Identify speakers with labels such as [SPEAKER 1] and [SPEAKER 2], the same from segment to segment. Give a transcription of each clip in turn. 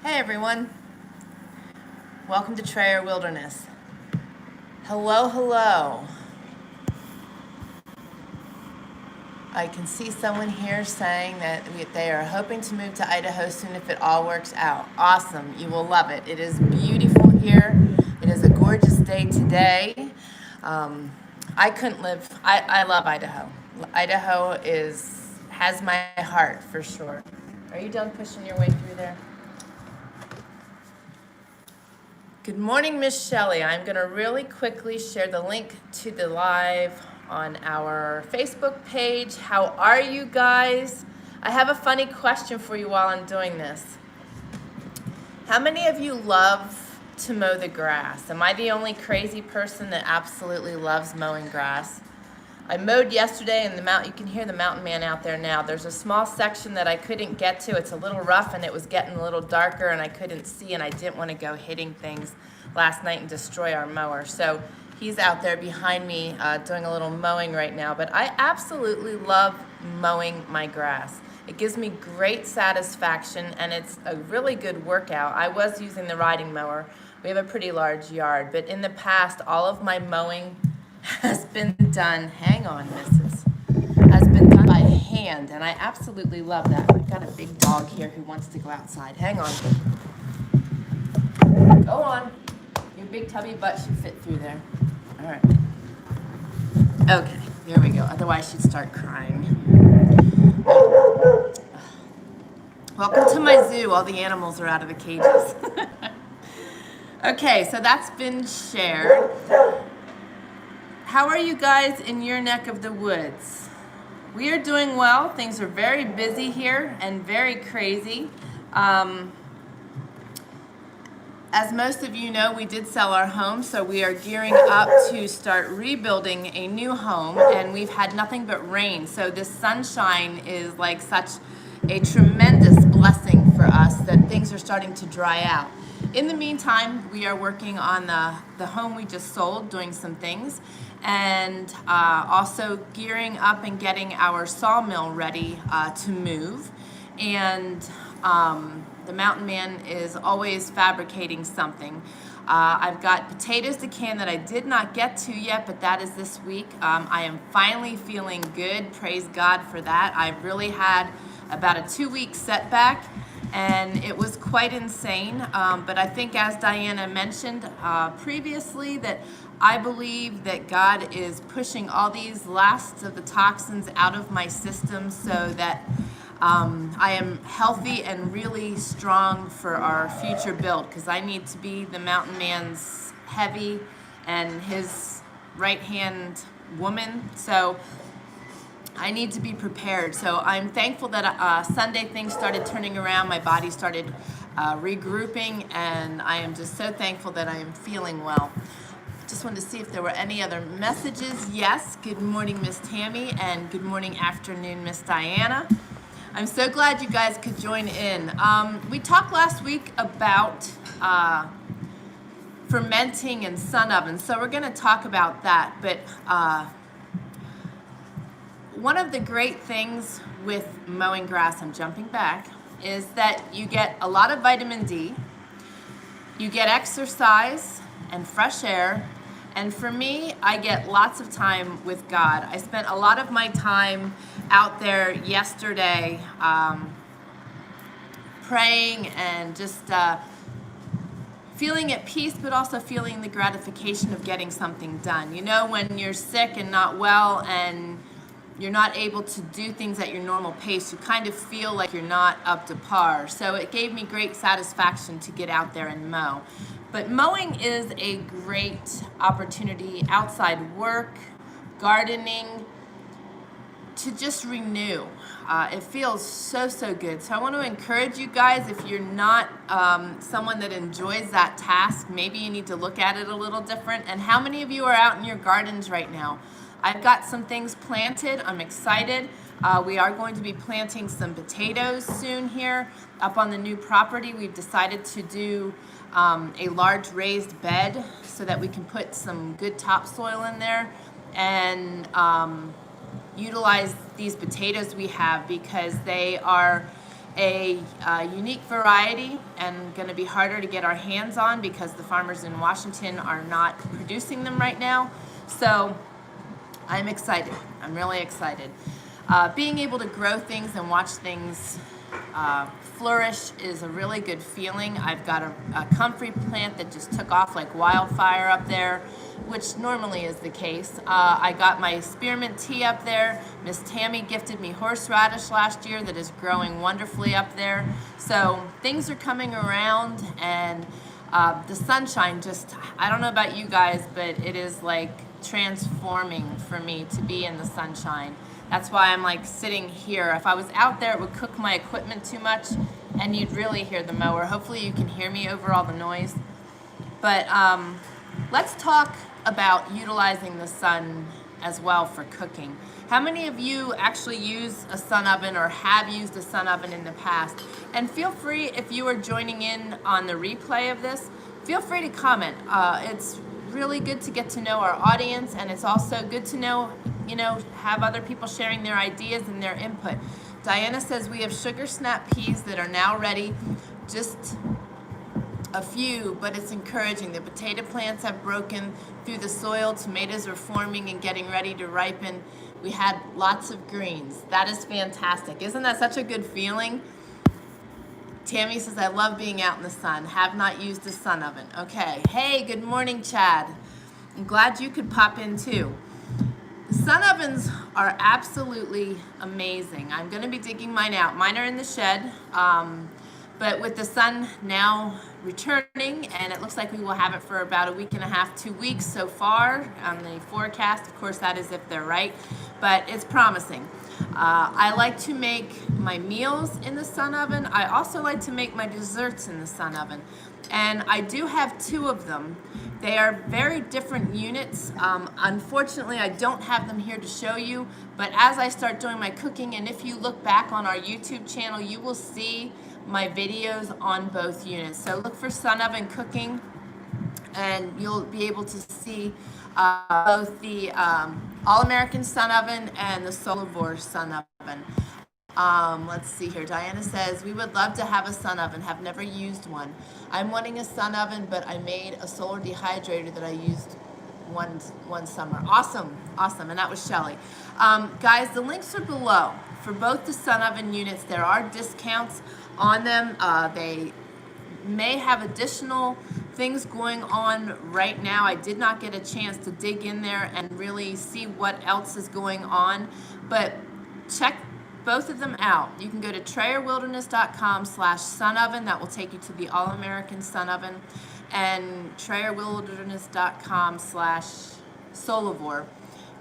[SPEAKER 1] Hey everyone, welcome to Trayer Wilderness. Hello. I can see someone here saying that they are hoping to move to Idaho soon if it all works out. Awesome, you will love it. It is beautiful here. It is a gorgeous day today. I couldn't live, I love Idaho. Idaho has my heart for sure. Are you done pushing your way through there? Good morning, Miss Shelley. I'm going to really quickly share the link to the live on our Facebook page. How are you guys? I have a funny question for you while I'm doing this. How many of you love to mow the grass? Am I the only crazy person that absolutely loves mowing grass? I mowed yesterday in you can hear the mountain man out there now. There's a small section that I couldn't get to. It's a little rough and it was getting a little darker and I couldn't see and I didn't want to go hitting things last night and destroy our mower. So he's out there behind me doing a little mowing right now. But I absolutely love mowing my grass. It gives me great satisfaction and it's a really good workout. I was using the riding mower. We have a pretty large yard, but in the past, all of my mowing has been done, hang on missus, has been done by hand, and I absolutely love that. I've got a big dog here who wants to go outside. Hang on. Go on. Your big tubby butt should fit through there. All right. Okay, there we go. Otherwise she'd start crying. Welcome to my zoo. All the animals are out of the cages. Okay, so that's been shared. How are you guys in your neck of the woods? We are doing well. Things are very busy here and very crazy. As most of you know, we did sell our home, so we are gearing up to start rebuilding a new home, and we've had nothing but rain. So this sunshine is like such a tremendous blessing for us that things are starting to dry out. In the meantime, we are working on the home we just sold, doing some things, and also gearing up and getting our sawmill ready to move. And the mountain man is always fabricating something. I've got potatoes to can that I did not get to yet, but that is this week. I am finally feeling good. Praise God for that. I've really had about a 2-week setback, and it was quite insane. But I think, as Diana mentioned previously, that I believe that God is pushing all these lasts of the toxins out of my system so that I am healthy and really strong for our future build, because I need to be the mountain man's heavy and his right-hand woman. So I need to be prepared. So I'm thankful that Sunday things started turning around. My body started regrouping, and I am just so thankful that I am feeling well. Just wanted to see if there were any other messages. Yes, good morning, Miss Tammy, and good morning, afternoon, Miss Diana. I'm so glad you guys could join in. We talked last week about fermenting and sun ovens, so we're going to talk about that. But one of the great things with mowing grass, I'm jumping back, is that you get a lot of vitamin D, you get exercise and fresh air, and for me, I get lots of time with God. I spent a lot of my time out there yesterday praying and just feeling at peace, but also feeling the gratification of getting something done. You know, when you're sick and not well and you're not able to do things at your normal pace, you kind of feel like you're not up to par. So it gave me great satisfaction to get out there and mow. But mowing is a great opportunity, outside work, gardening, to just renew. It feels so good. So I want to encourage you guys, if you're not someone that enjoys that task, maybe you need to look at it a little different. And how many of you are out in your gardens right now? I've got some things planted. I'm excited. We are going to be planting some potatoes soon here up on the new property. We've decided to do a large raised bed so that we can put some good topsoil in there and utilize these potatoes we have, because they are a unique variety and going to be harder to get our hands on because the farmers in Washington are not producing them right now. So I'm excited. I'm really excited. Being able to grow things and watch things flourish is a really good feeling. I've got a comfrey plant that just took off like wildfire up there, which normally is the case. I got my spearmint tea up there. Miss Tammy gifted me horseradish last year that is growing wonderfully up there. So things are coming around, and the sunshine just, I don't know about you guys, but it is like transforming for me to be in the sunshine. That's why I'm like sitting here. If I was out there, it would cook my equipment too much and you'd really hear the mower. Hopefully you can hear me over all the noise. But let's talk about utilizing the sun as well for cooking. How many of you actually use a sun oven or have used a sun oven in the past? And feel free, if you are joining in on the replay of this, feel free to comment. It's really good to get to know our audience, and it's also good to know, have other people sharing their ideas and their input. Diana says we have sugar snap peas that are now ready, just a few, but it's encouraging. The potato plants have broken through the soil, tomatoes are forming and getting ready to ripen. We had lots of greens. That is fantastic. Isn't that such a good feeling? Tammy says, I love being out in the sun. Have not used a sun oven. Okay. Hey, good morning, Chad. I'm glad you could pop in too. The sun ovens are absolutely amazing. I'm going to be digging mine out. Mine are in the shed, but with the sun now returning, and it looks like we will have it for about a week and a half, 2 weeks so far on the forecast. Of course, that is if they're right, but it's promising. I like to make my meals in the sun oven. I also like to make my desserts in the sun oven. And I do have 2 of them. They are very different units. Unfortunately, I don't have them here to show you, but as I start doing my cooking, and if you look back on our YouTube channel, you will see my videos on both units. So look for sun oven cooking, and you'll be able to see both the All-American sun oven and the Solavore sun oven. Let's see here. Diana says, we would love to have a sun oven, have never used one. I'm wanting a sun oven, but I made a solar dehydrator that I used one summer. Awesome, and that was Shelly. Guys, the links are below. For both the sun oven units, there are discounts on them. They may have additional things going on right now. I did not get a chance to dig in there and really see what else is going on, but check both of them out. You can go to TrayerWilderness.com/sunoven. That will take you to the All-American Sun Oven, and TrayerWilderness.com/Solavore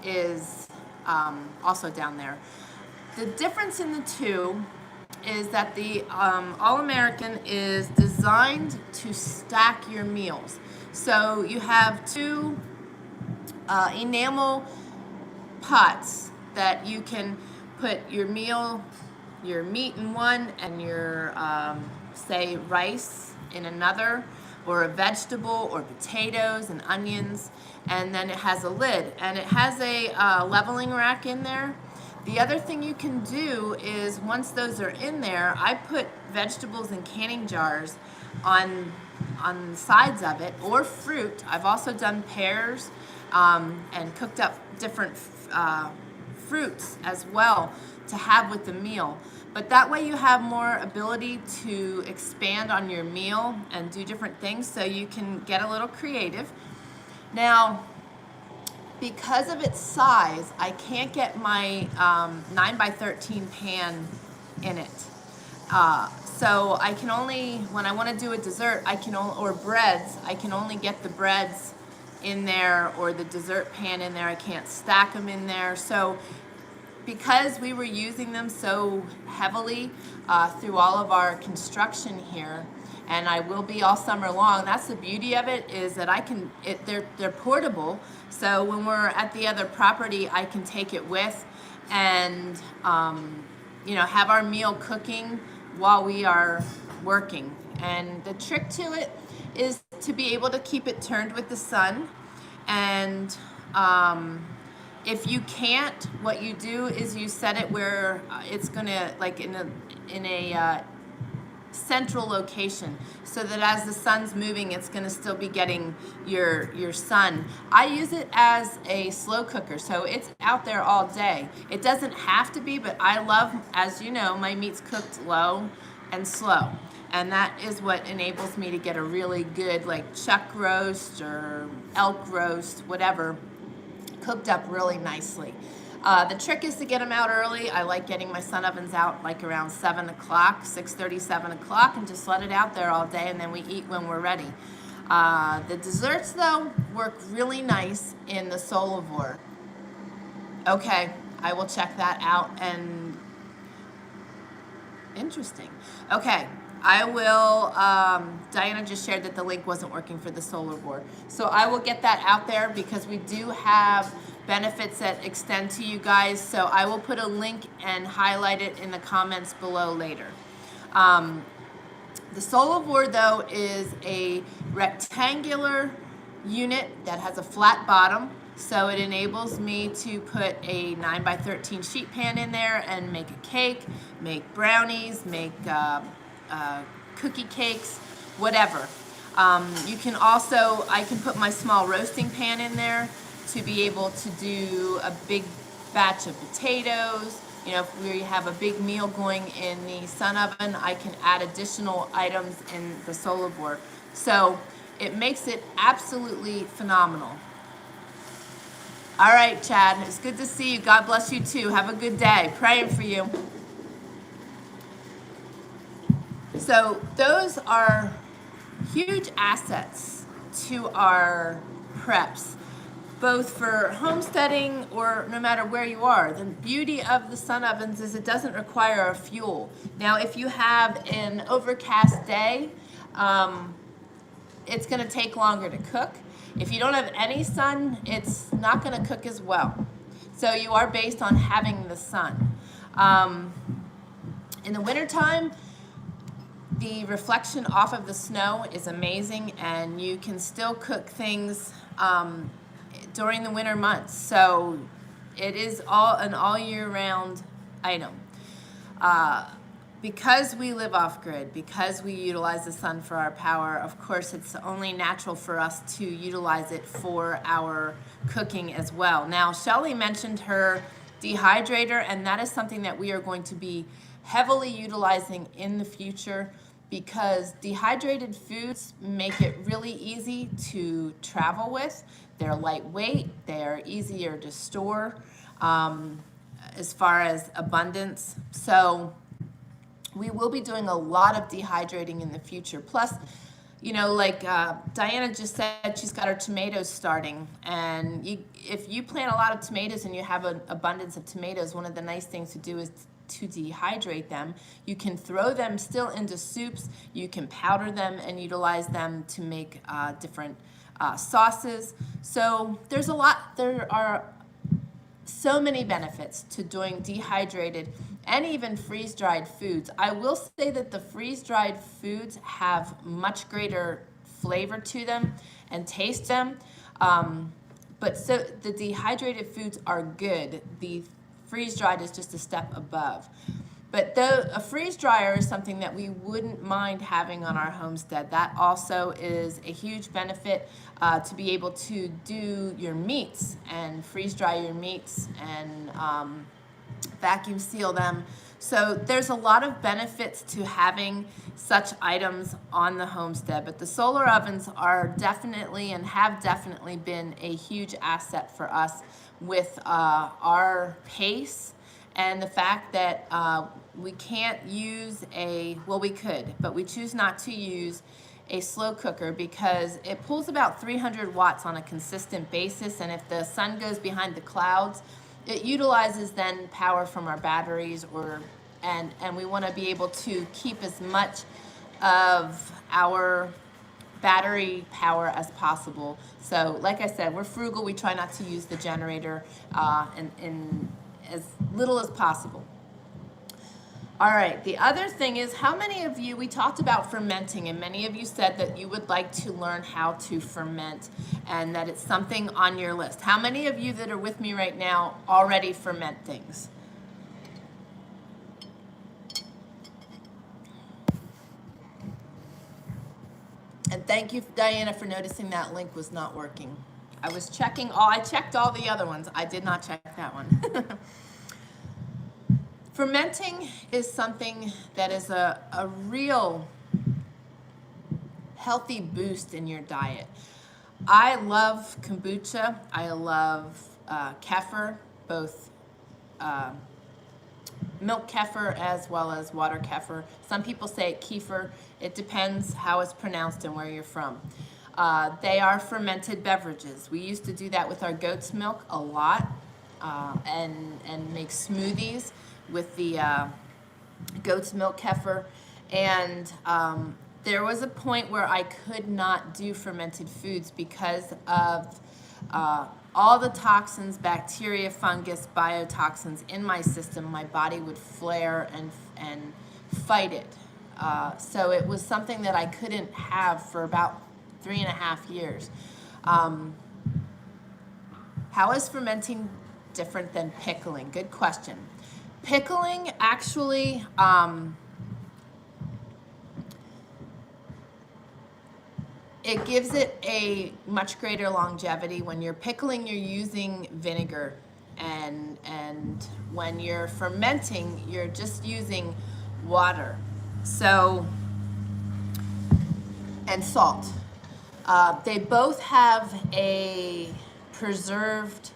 [SPEAKER 1] is also down there. The difference in the two is that the All-American is designed to stack your meals. So you have 2 enamel pots that you can put your meat in one, and your, say, rice in another, or a vegetable, or potatoes and onions, and then it has a lid, and it has a leveling rack in there. The other thing you can do is, once those are in there, I put vegetables in canning jars on the sides of it, or fruit. I've also done pears and cooked up different fruits as well to have with the meal. But that way you have more ability to expand on your meal and do different things, so you can get a little creative. Now, because of its size, I can't get my 9x13 pan in it. So I can only, when I want to do a dessert, or breads, I can only get the breads in there, or the dessert pan in there. I can't stack them in there. So because we were using them so heavily through all of our construction here, and I will be all summer long, that's the beauty of it, is that they're portable. So when we're at the other property, I can take it with, and have our meal cooking while we are working. And the trick to it is to be able to keep it turned with the sun. And if you can't, what you do is you set it where it's gonna, like in a central location, so that as the sun's moving, it's going to still be getting your sun. I use it as a slow cooker, so it's out there all day. It doesn't have to be, but I love, as you know, my meats cooked low and slow, and that is what enables me to get a really good, like, chuck roast or elk roast, whatever, cooked up really nicely. The trick is to get them out early. I like getting my sun ovens out like around 7 o'clock, 6:30, 7 o'clock, and just let it out there all day, and then we eat when we're ready. The desserts, though, work really nice in the Solavore. Okay, I will check that out, and interesting. Okay, I will, Diana just shared that the link wasn't working for the Solavore. So I will get that out there, because we do have benefits that extend to you guys. So I will put a link and highlight it in the comments below later. The Solavore, though, is a rectangular unit that has a flat bottom. So it enables me to put a 9x13 sheet pan in there and make a cake, make brownies, make cookie cakes, whatever. You can also, I can put my small roasting pan in there to be able to do a big batch of potatoes. You know, if we have a big meal going in the sun oven, I can add additional items in the Solavore. So it makes it absolutely phenomenal. All right, Chad, it's good to see you. God bless you too. Have a good day. Praying for you. So those are huge assets to our preps, both for homesteading or no matter where you are. The beauty of the sun ovens is it doesn't require a fuel. Now, if you have an overcast day, it's going to take longer to cook. If you don't have any sun, it's not going to cook as well. So you are based on having the sun. In the wintertime, the reflection off of the snow is amazing, and you can still cook things during the winter months. So it is an all year round item. Because we live off grid, because we utilize the sun for our power, of course it's only natural for us to utilize it for our cooking as well. Now, Shelley mentioned her dehydrator, and that is something that we are going to be heavily utilizing in the future, because dehydrated foods make it really easy to travel with. They're lightweight, they're easier to store as far as abundance. So we will be doing a lot of dehydrating in the future. Plus, you know, like Diana just said, she's got her tomatoes starting. And if you plant a lot of tomatoes and you have an abundance of tomatoes, one of the nice things to do is to dehydrate them. You can throw them still into soups. You can powder them and utilize them to make different sauces. So there are so many benefits to doing dehydrated and even freeze-dried foods. I will say that the freeze-dried foods have much greater flavor to them and taste them. But so the dehydrated foods are good. The freeze-dried is just a step above. But a freeze dryer is something that we wouldn't mind having on our homestead. That also is a huge benefit to be able to do your meats and freeze dry your meats and vacuum seal them. So there's a lot of benefits to having such items on the homestead. But the solar ovens are definitely and have definitely been a huge asset for us with our pace and the fact that we can't use we could, but we choose not to use a slow cooker because it pulls about 300 watts on a consistent basis, and if the sun goes behind the clouds, it utilizes then power from our batteries, and we want to be able to keep as much of our battery power as possible. So like I said, we're frugal. We try not to use the generator in as little as possible. All right, the other thing is, how many of you, we talked about fermenting, and many of you said that you would like to learn how to ferment and that it's something on your list. How many of you that are with me right now already ferment things? And thank you, Diana, for noticing that link was not working. I checked all the other ones. I did not check that one. Fermenting is something that is a real healthy boost in your diet. I love kombucha. I love kefir, both milk kefir as well as water kefir. Some people say kefir. It depends how it's pronounced and where you're from. They are fermented beverages. We used to do that with our goat's milk a lot, and make smoothies with the goat's milk kefir. And there was a point where I could not do fermented foods because of all the toxins, bacteria, fungus, biotoxins in my system. My body would flare and fight it. So it was something that I couldn't have for about 3.5 years. How is fermenting different than pickling? Good question. Pickling actually, it gives it a much greater longevity. When you're pickling, you're using vinegar, and when you're fermenting, you're just using water. So, and salt. They both have a preserved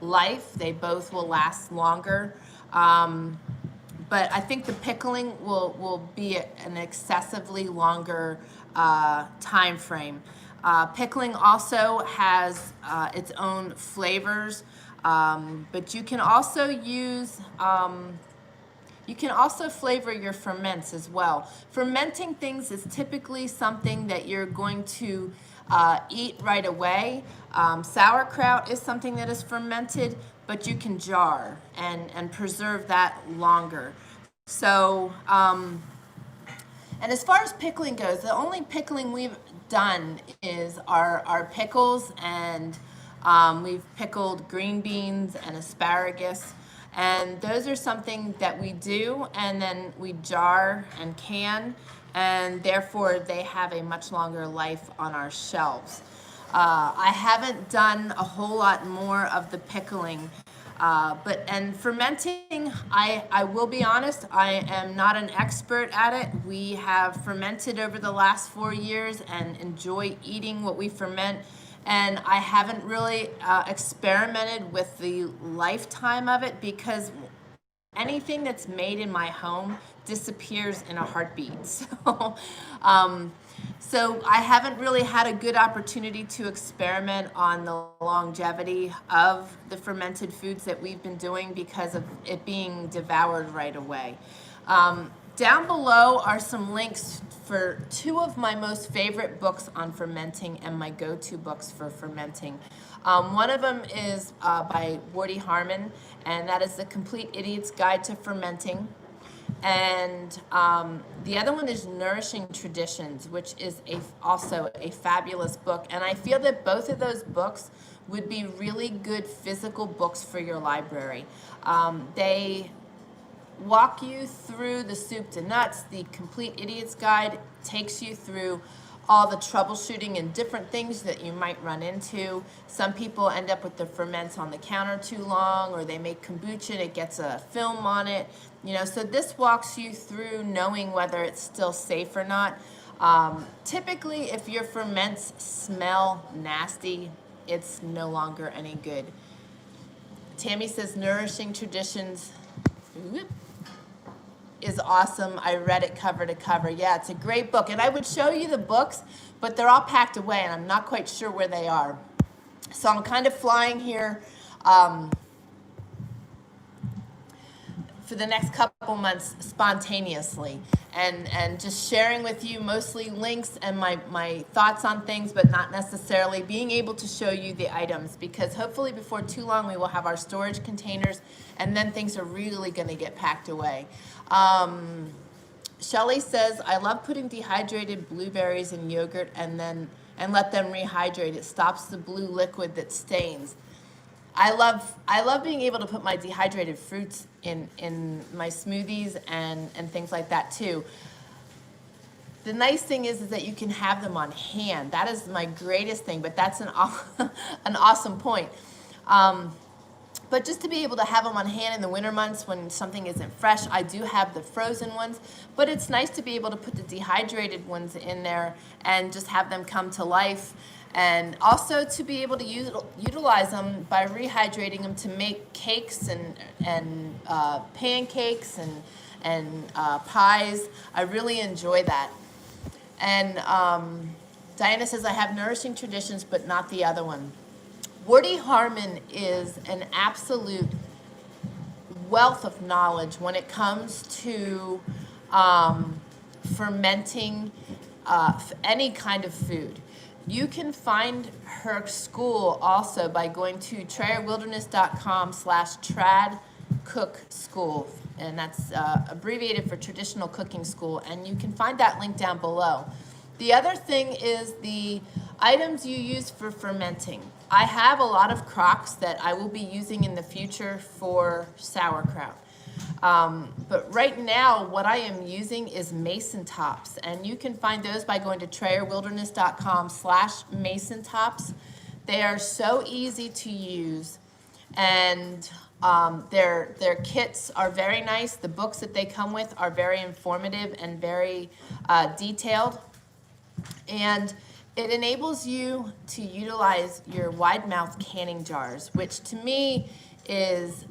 [SPEAKER 1] life. They both will last longer. But I think the pickling will be an excessively longer time frame. Pickling also has its own flavors, but you can also use you can also flavor your ferments as well. Fermenting things is typically something that you're going to eat right away. Sauerkraut is something that is fermented, but you can jar and preserve that longer. So, and as far as pickling goes, the only pickling we've done is our pickles, and we've pickled green beans and asparagus. And those are something that we do, and then we jar and can, and therefore they have a much longer life on our shelves. I haven't done a whole lot more of the pickling, and fermenting, I will be honest, I am not an expert at it. We have fermented over the last 4 years and enjoy eating what we ferment. And I haven't really experimented with the lifetime of it, because anything that's made in my home disappears in a heartbeat. So I haven't really had a good opportunity to experiment on the longevity of the fermented foods that we've been doing because of it being devoured right away. Down below are some links for 2 of my most favorite books on fermenting and my go-to books for fermenting. One of them is by Wardy Harmon, and that is The Complete Idiot's Guide to Fermenting. And the other one is Nourishing Traditions, which is also a fabulous book. And I feel that both of those books would be really good physical books for your library. They walk you through the soup to nuts. The Complete Idiot's Guide takes you through all the troubleshooting and different things that you might run into. Some people end up with the ferments on the counter too long, or they make kombucha and it gets a film on it. So this walks you through knowing whether it's still safe or not. Typically, if your ferments smell nasty, it's no longer any good. Tammy says Nourishing Traditions is awesome. I read it cover to cover. Yeah, it's a great book. And I would show you the books, but they're all packed away and I'm not quite sure where they are. So I'm kind of flying here for the next couple months spontaneously and just sharing with you mostly links and my thoughts on things, but not necessarily being able to show you the items, because hopefully before too long we will have our storage containers and then things are really going to get packed away. Shelly says, I love putting dehydrated blueberries in yogurt and let them rehydrate. It stops the blue liquid that stains. I love being able to put my dehydrated fruits in my smoothies and things like that too. the nice thing is that you can have them on hand. That is my greatest thing, but that's an awesome point. But just to be able to have them on hand in the winter months when something isn't fresh. I do have the frozen ones, but it's nice to be able to put the dehydrated ones in there and just have them come to life. And also to be able to utilize them by rehydrating them to make cakes and pancakes and pies. I really enjoy that. And Diana says, I have nourishing traditions, but not the other one. Woody Harmon is an absolute wealth of knowledge when it comes to fermenting any kind of food. You can find her school also by going to TrayerWilderness.com/tradcookschool, and that's abbreviated for Traditional Cooking School, and you can find that link down below. The other thing is the items you use for fermenting. I have a lot of crocks that I will be using in the future for sauerkraut. But right now, what I am using is mason tops, and you can find those by going to TrayerWilderness.com/mason tops. They are so easy to use, and their kits are very nice. The books that they come with are very informative and very detailed, and it enables you to utilize your wide mouth canning jars, which to me is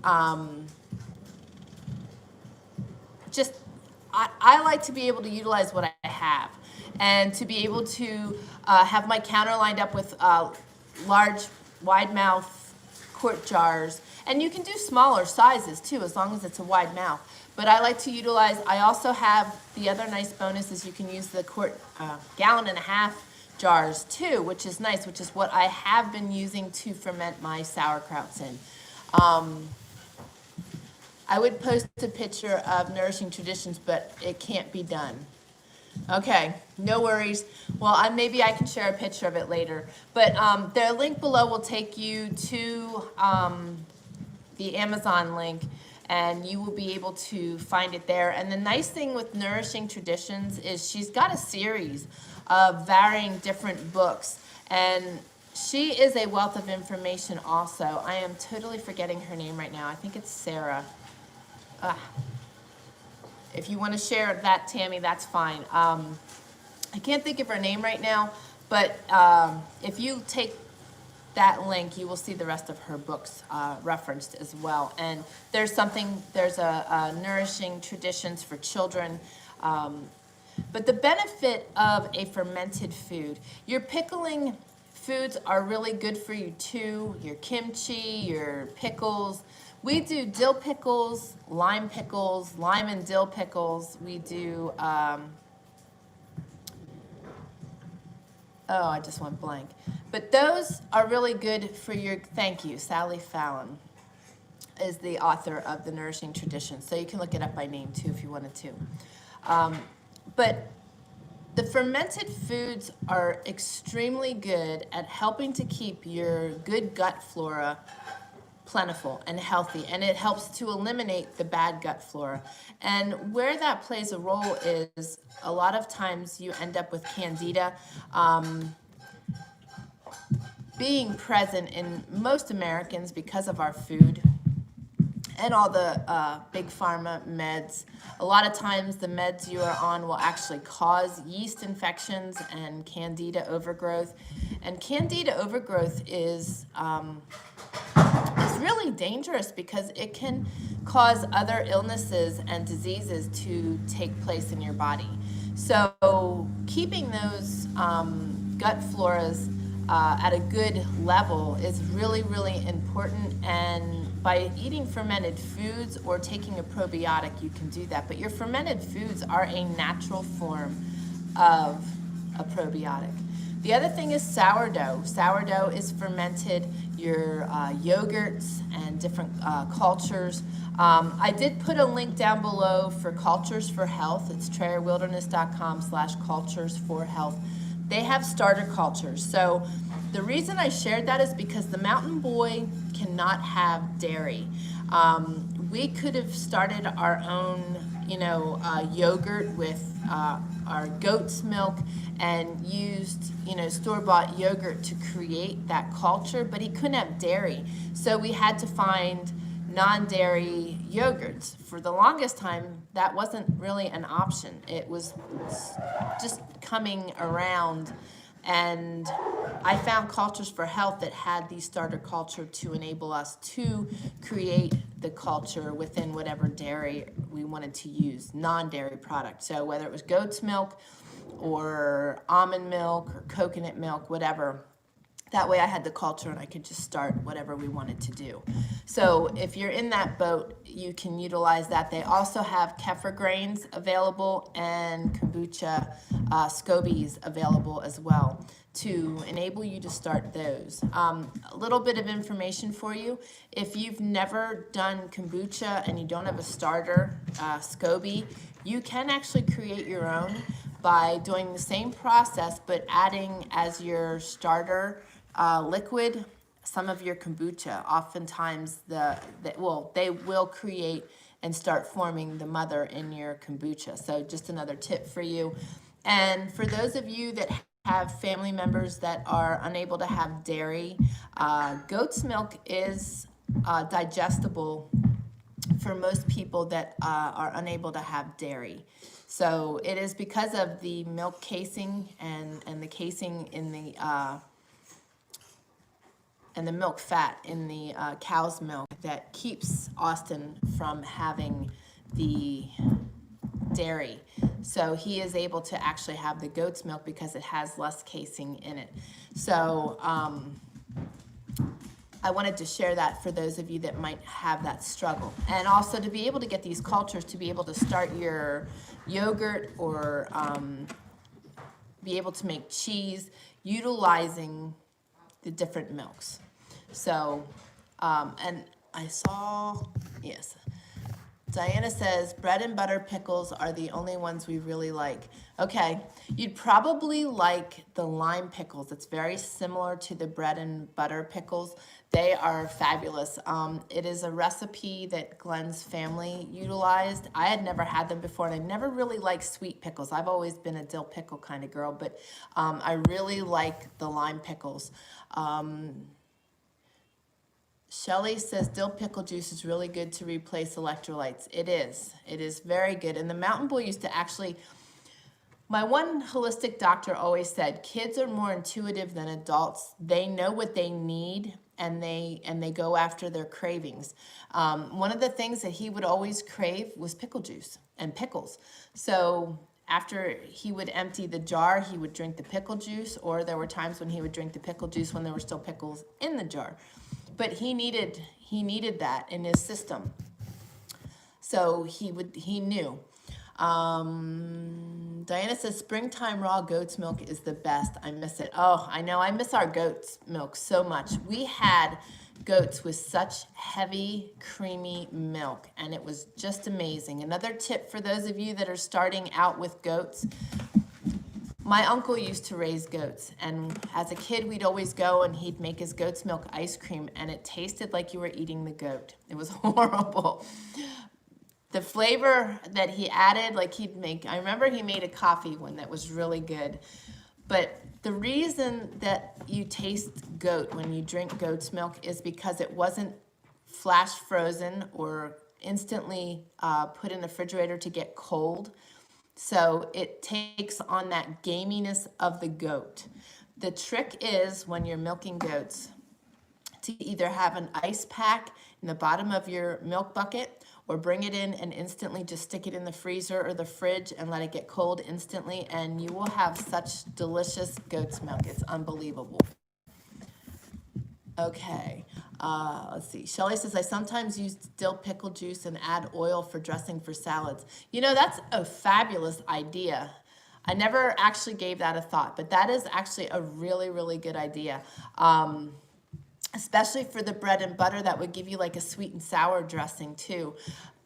[SPEAKER 1] I like to be able to utilize what I have, and to be able to have my counter lined up with large wide mouth quart jars. And you can do smaller sizes too, as long as it's a wide mouth. But I like to utilize, I also have the other nice bonus is you can use the gallon and a half jars too, which is nice, which is what I have been using to ferment my sauerkrauts in. I would post a picture of Nourishing Traditions, but it can't be done. Okay, no worries. Well, maybe I can share a picture of it later. But the link below will take you to the Amazon link, and you will be able to find it there. And the nice thing with Nourishing Traditions is she's got a series of varying different books, and she is a wealth of information also. I am totally forgetting her name right now. I think it's Sarah. If you want to share that, Tammy, that's fine. I can't think of her name right now, but if you take that link, you will see the rest of her books referenced as well. And there's a Nourishing Traditions for children. But the benefit of a fermented food, your pickling foods are really good for you too. Your kimchi, your pickles. We do dill pickles, lime and dill pickles. We do, oh, I just went blank. But those are really good for your, thank you, Sally Fallon is the author of the Nourishing Traditions. So you can look it up by name too if you wanted to. But the fermented foods are extremely good at helping to keep your good gut flora plentiful and healthy, and it helps to eliminate the bad gut flora. And where that plays a role is a lot of times you end up with candida being present in most Americans because of our food and all the big pharma meds. A lot of times the meds you are on will actually cause yeast infections and candida overgrowth. And candida overgrowth is really dangerous because it can cause other illnesses and diseases to take place in your body. So keeping those gut floras at a good level is really, really important. And by eating fermented foods or taking a probiotic, you can do that. But your fermented foods are a natural form of a probiotic. The other thing is sourdough. Sourdough is fermented, your yogurts and different cultures. I did put a link down below for Cultures for Health. It's TrayerWilderness.com/cultures for health. They have starter cultures. So the reason I shared that is because the mountain boy cannot have dairy. We could have started our own, yogurt with our goat's milk and used, store-bought yogurt to create that culture, but he couldn't have dairy. So we had to find non-dairy yogurts. For the longest time, that wasn't really an option. It was just coming around, and I found Cultures for Health that had the starter culture to enable us to create the culture within whatever dairy we wanted to use, non-dairy product. So whether it was goat's milk or almond milk or coconut milk, whatever. That way I had the culture and I could just start whatever we wanted to do. So if you're in that boat, you can utilize that. They also have kefir grains available and kombucha scobies available as well to enable you to start those. A little bit of information for you. If you've never done kombucha and you don't have a starter SCOBY, you can actually create your own by doing the same process but adding as your starter liquid some of your kombucha. Oftentimes they will create and start forming the mother in your kombucha. So just another tip for you. And for those of you that have family members that are unable to have dairy, goat's milk is digestible for most people that are unable to have dairy. So it is because of the milk casing and the casing in the and the milk fat in the cow's milk that keeps Austin from having the dairy. So he is able to actually have the goat's milk because it has less casing in it. So I wanted to share that for those of you that might have that struggle. And also to be able to get these cultures, to be able to start your yogurt or be able to make cheese utilizing the different milks. So, and I saw, yes, Diana says, bread and butter pickles are the only ones we really like. Okay, you'd probably like the lime pickles. It's very similar to the bread and butter pickles. They are fabulous. It is a recipe that Glenn's family utilized. I had never had them before, and I never really liked sweet pickles. I've always been a dill pickle kind of girl, but I really like the lime pickles. Shelly says dill pickle juice is really good to replace electrolytes. It is. It is very good. And the Mountain Boy used to actually, my one holistic doctor always said, kids are more intuitive than adults. They know what they need and they go after their cravings. One of the things that he would always crave was pickle juice and pickles. So after he would empty the jar, he would drink the pickle juice, or there were times when he would drink the pickle juice when there were still pickles in the jar. But he needed that in his system. So he knew. Diana says springtime raw goat's milk is the best. I miss it. Oh, I know. I miss our goat's milk so much. We had goats with such heavy, creamy milk, and it was just amazing. Another tip for those of you that are starting out with goats, my uncle used to raise goats, and as a kid, we'd always go and he'd make his goat's milk ice cream, and it tasted like you were eating the goat. It was horrible. The flavor that he added, like I remember he made a coffee one that was really good. But the reason that you taste goat when you drink goat's milk is because it wasn't flash frozen or instantly put in the refrigerator to get cold. So it takes on that gaminess of the goat. The trick is when you're milking goats to either have an ice pack in the bottom of your milk bucket or bring it in and instantly just stick it in the freezer or the fridge and let it get cold instantly, and you will have such delicious goat's milk. It's unbelievable. Okay, let's see. Shelly says, I sometimes use dill pickle juice and add oil for dressing for salads. You know, that's a fabulous idea. I never actually gave that a thought, but that is actually a really, really good idea. Especially for the bread and butter, that would give you like a sweet and sour dressing too.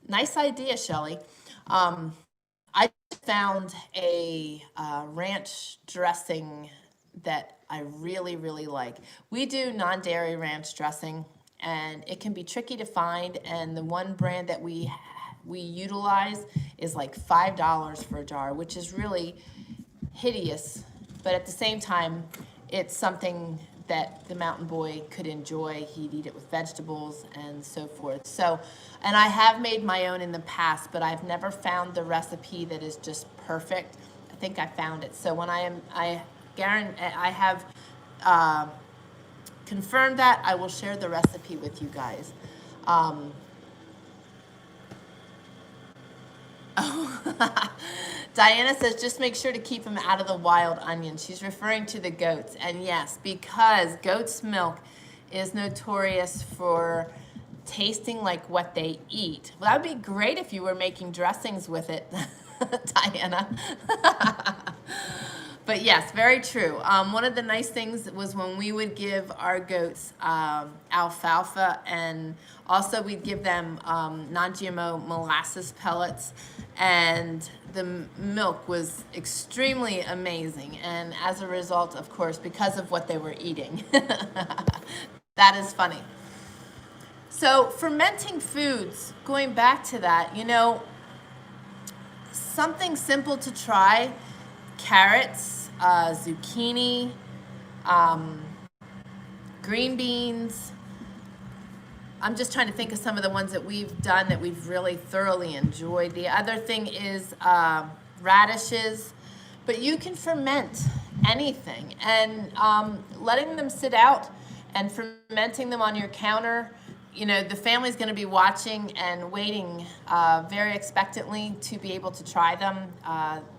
[SPEAKER 1] Nice idea, Shelly. I found a ranch dressing that I really, really like. We do non-dairy ranch dressing, and it can be tricky to find, and the one brand that we we utilize is like $5 for a jar, which is really hideous, but at the same time, it's something that the mountain boy could enjoy. He'd eat it with vegetables and so forth. So, and I have made my own in the past, but I've never found the recipe that is just perfect. I think I found it. So when I have confirmed that, I will share the recipe with you guys. Diana says, just make sure to keep them out of the wild onion. She's referring to the goats. And yes, because goat's milk is notorious for tasting like what they eat. Well, that would be great if you were making dressings with it, Diana. But yes, very true. One of the nice things was when we would give our goats alfalfa, and also we'd give them non-GMO molasses pellets, and the milk was extremely amazing. And as a result, of course, because of what they were eating. That is funny. So fermenting foods, going back to that, you know, something simple to try: carrots, zucchini, green beans. I'm just trying to think of some of the ones that we've done that we've really thoroughly enjoyed. The other thing is radishes, but you can ferment anything, and letting them sit out and fermenting them on your counter. You know, the family's going to be watching and waiting very expectantly to be able to try them.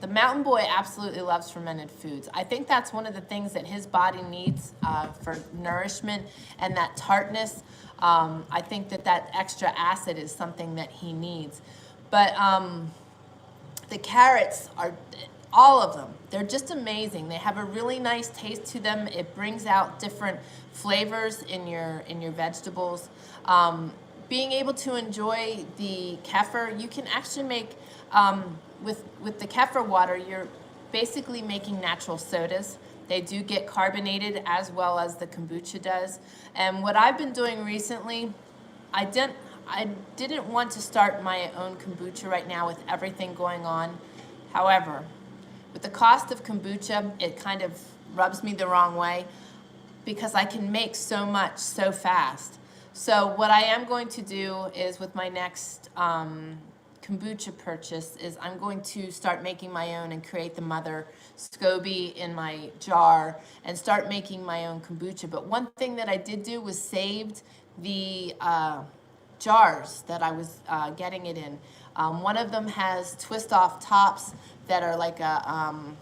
[SPEAKER 1] The mountain boy absolutely loves fermented foods. I think that's one of the things that his body needs for nourishment, and that tartness. I think that extra acid is something that he needs. But the carrots are, all of them, they're just amazing. They have a really nice taste to them. It brings out different flavors in your vegetables. Being able to enjoy the kefir, you can actually make, with the kefir water, you're basically making natural sodas. They do get carbonated as well as the kombucha does. And what I've been doing recently, I didn't want to start my own kombucha right now with everything going on. However, with the cost of kombucha, it kind of rubs me the wrong way because I can make so much so fast. So what I am going to do is, with my next kombucha purchase, is I'm going to start making my own and create the mother SCOBY in my jar and start making my own kombucha. But one thing that I did do was saved the jars that I was getting it in. One of them has twist off tops that are like a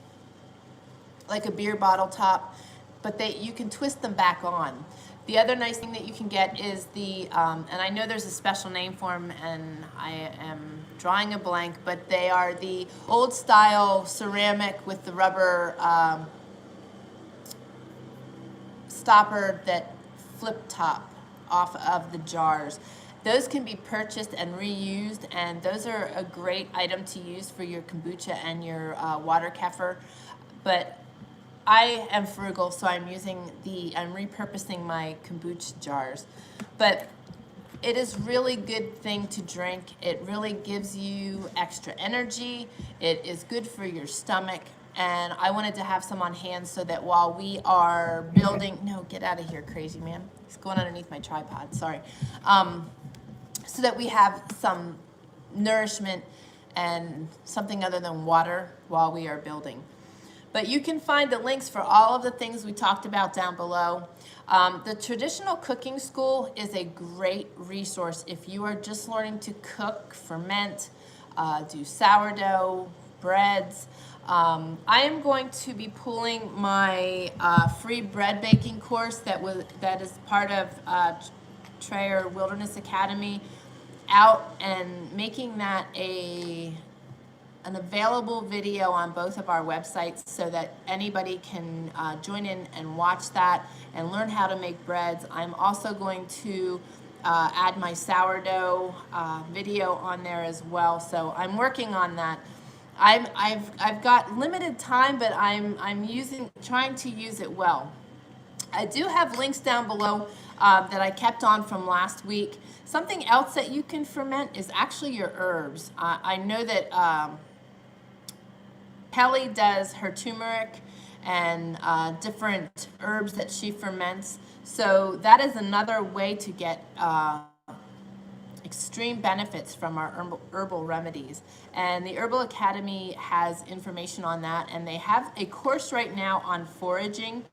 [SPEAKER 1] beer bottle top, but you can twist them back on. The other nice thing that you can get is the, and I know there's a special name for them, and I am drawing a blank, but they are the old style ceramic with the rubber stopper that flip top off of the jars. Those can be purchased and reused, and those are a great item to use for your kombucha and your water kefir. But I am frugal, so I'm repurposing my kombucha jars. But it is really good thing to drink. It really gives you extra energy. It is good for your stomach. And I wanted to have some on hand so that while we are building, no, get out of here, crazy man. It's going underneath my tripod, sorry. So that we have some nourishment and something other than water while we are building. But you can find the links for all of the things we talked about down below. The Traditional Cooking School is a great resource if you are just learning to cook, ferment, do sourdough, breads. I am going to be pulling my free bread baking course that is part of Trayer Wilderness Academy out and making that an available video on both of our websites so that anybody can join in and watch that and learn how to make breads. I'm also going to add my sourdough video on there as well, so I'm working on that. I've got limited time, but I'm trying to use it well. I do have links down below that I kept on from last week. Something else that you can ferment is actually your herbs. I know that Kelly does her turmeric and different herbs that she ferments. So that is another way to get extreme benefits from our herbal remedies. And the Herbal Academy has information on that, and they have a course right now on foraging.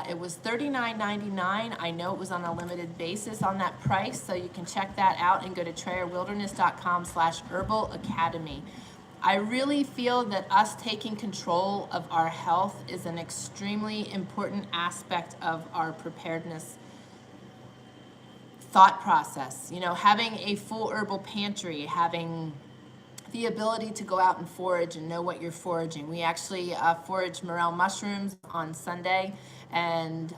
[SPEAKER 1] It was $39.99. I know it was on a limited basis on that price, so you can check that out and go to TrayerWilderness.com/Herbal Academy. I really feel that us taking control of our health is an extremely important aspect of our preparedness thought process. You know, having a full herbal pantry, having the ability to go out and forage and know what you're foraging. We actually foraged morel mushrooms on Sunday and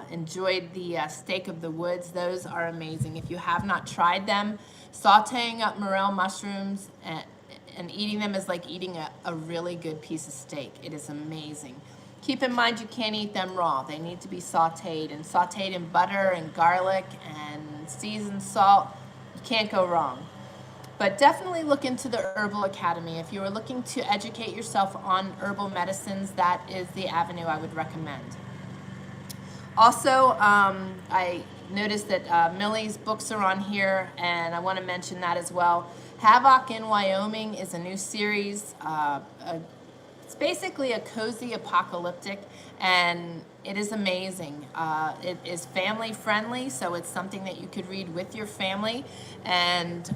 [SPEAKER 1] enjoyed the steak of the woods. Those are amazing. If you have not tried them, sauteing up morel mushrooms and eating them is like eating a really good piece of steak. It is amazing. Keep in mind you can't eat them raw. They need to be sauteed in butter and garlic and seasoned salt. You can't go wrong. But definitely look into the Herbal Academy. If you are looking to educate yourself on herbal medicines, that is the avenue I would recommend. Also, I noticed that Millie's books are on here, and I want to mention that as well. Havoc in Wyoming is a new series. It's basically a cozy apocalyptic, and it is amazing. It is family friendly, so it's something that you could read with your family and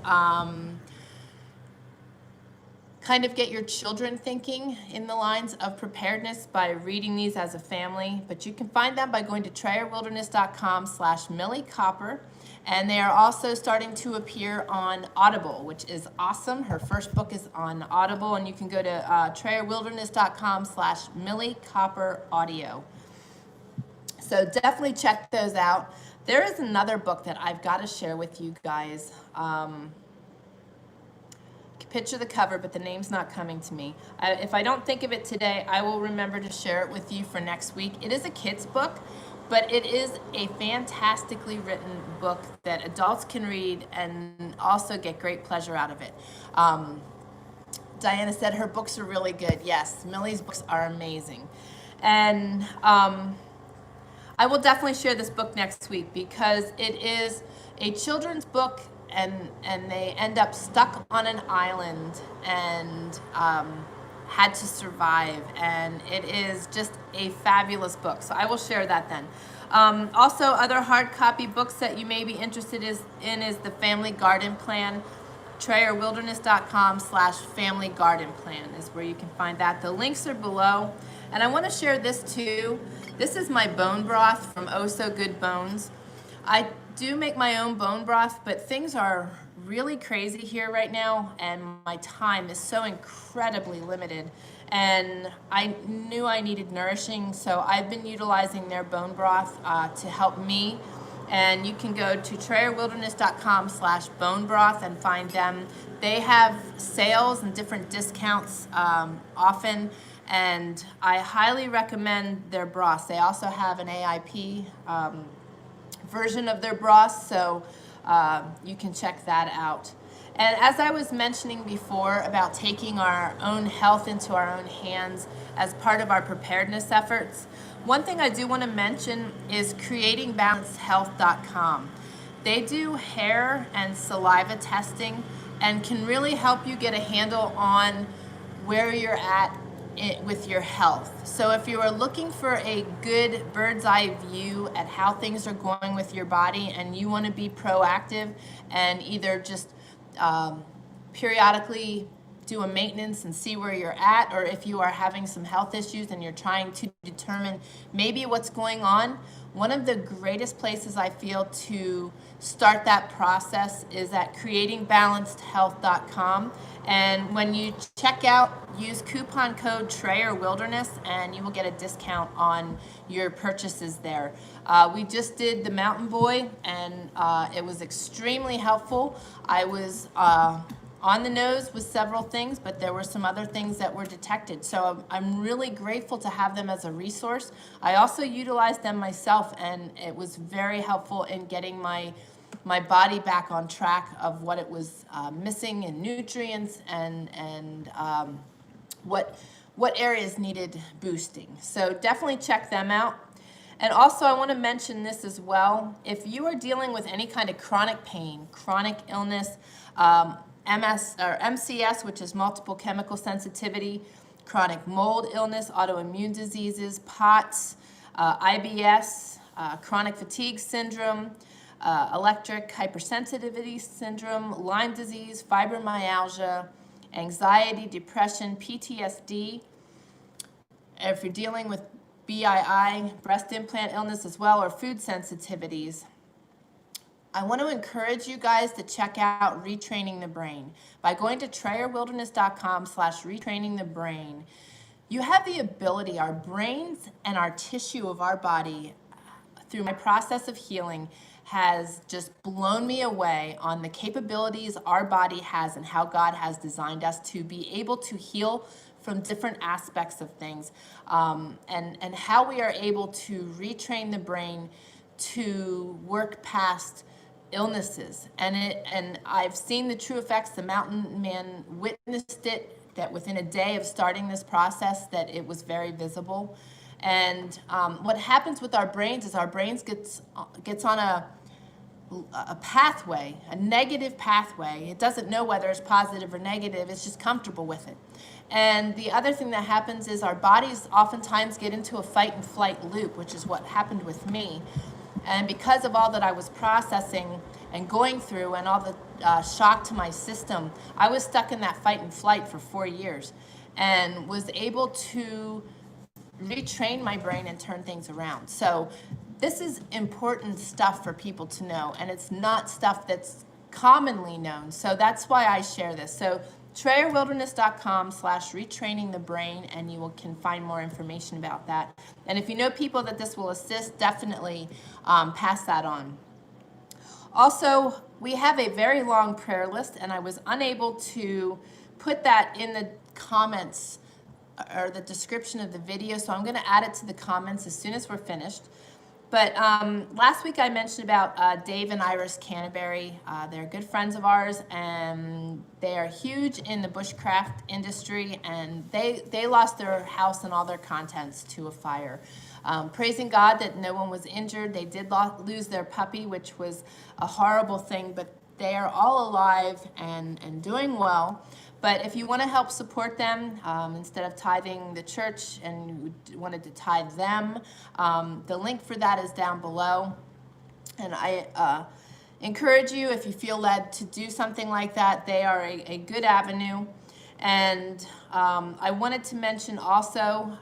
[SPEAKER 1] kind of get your children thinking in the lines of preparedness by reading these as a family. But you can find them by going to TrayerWilderness.com/Millie Copper. And they are also starting to appear on Audible, which is awesome. Her first book is on Audible, and you can go to TrayerWilderness.com/Millie Copper Audio. So definitely check those out. There is another book that I've got to share with you guys. Picture the cover, but the name's not coming to me. If I don't think of it today, I will remember to share it with you for next week. It is a kid's book, but it is a fantastically written book that adults can read and also get great pleasure out of it. Diana said her books are really good. Yes, Millie's books are amazing. And I will definitely share this book next week because it is a children's book, and they end up stuck on an island and had to survive, and it is just a fabulous book. So I will share that then. Also, other hard copy books that you may be interested in is the Family Garden Plan. TrayerWilderness.com/Family Garden Plan is where you can find that. The links are below. And I want to share this too. This is my bone broth from Oh So Good Bones. I do make my own bone broth, but things are really crazy here right now, and my time is so incredibly limited. And I knew I needed nourishing, so I've been utilizing their bone broth to help me. And you can go to TrayerWilderness.com/bone broth and find them. They have sales and different discounts often, and I highly recommend their broths. They also have an AIP version of their broth, so you can check that out. And as I was mentioning before about taking our own health into our own hands as part of our preparedness efforts, one thing I do want to mention is creatingbalancedhealth.com. They do hair and saliva testing and can really help you get a handle on where you're at with your health. So if you are looking for a good bird's eye view at how things are going with your body, and you want to be proactive and either just periodically do a maintenance and see where you're at, or if you are having some health issues and you're trying to determine maybe what's going on, one of the greatest places I feel to start that process is at creatingbalancedhealth.com. And when you check out, use coupon code TrayerWilderness and you will get a discount on your purchases there. We just did the Mountain Boy, and it was extremely helpful. I was on the nose with several things, but there were some other things that were detected. So I'm really grateful to have them as a resource. I also utilized them myself, and it was very helpful in getting my my body back on track of what it was missing in nutrients and what areas needed boosting. So definitely check them out. And also I want to mention this as well. If you are dealing with any kind of chronic pain, chronic illness, MS or MCS, which is multiple chemical sensitivity, chronic mold illness, autoimmune diseases, POTS, IBS, chronic fatigue syndrome, electric hypersensitivity syndrome, Lyme disease, fibromyalgia, anxiety, depression, PTSD. And if you're dealing with BII, breast implant illness as well, or food sensitivities, I want to encourage you guys to check out Retraining the Brain. By going to trayerwilderness.com/retrainingthebrain, you have the ability, our brains and our tissue of our body, through my process of healing, has just blown me away on the capabilities our body has and how God has designed us to be able to heal from different aspects of things, and how we are able to retrain the brain to work past illnesses. And I've seen the true effects. The mountain man witnessed it, that within a day of starting this process, that it was very visible. And what happens with our brains is our brains gets on a pathway, a negative pathway. It doesn't know whether it's positive or negative, it's just comfortable with it. And the other thing that happens is our bodies oftentimes get into a fight and flight loop, which is what happened with me. And because of all that I was processing and going through and all the shock to my system, I was stuck in that fight and flight for 4 years and was able to retrain my brain and turn things around. So this is important stuff for people to know, and it's not stuff that's commonly known. So that's why I share this. So trayerwilderness.com/retrainingthebrain, and you can find more information about that. And if you know people that this will assist, definitely pass that on. Also, we have a very long prayer list, and I was unable to put that in the comments or the description of the video, so I'm going to add it to the comments as soon as we're finished. But last week I mentioned about Dave and Iris Canterbury. They're good friends of ours, and they are huge in the bushcraft industry, and they lost their house and all their contents to a fire. Praising God that no one was injured. They did lose their puppy, which was a horrible thing, but they are all alive and doing well. But if you want to help support them, instead of tithing the church and you wanted to tithe them, the link for that is down below. And I encourage you, if you feel led to do something like that, they are a good avenue. And I wanted to mention also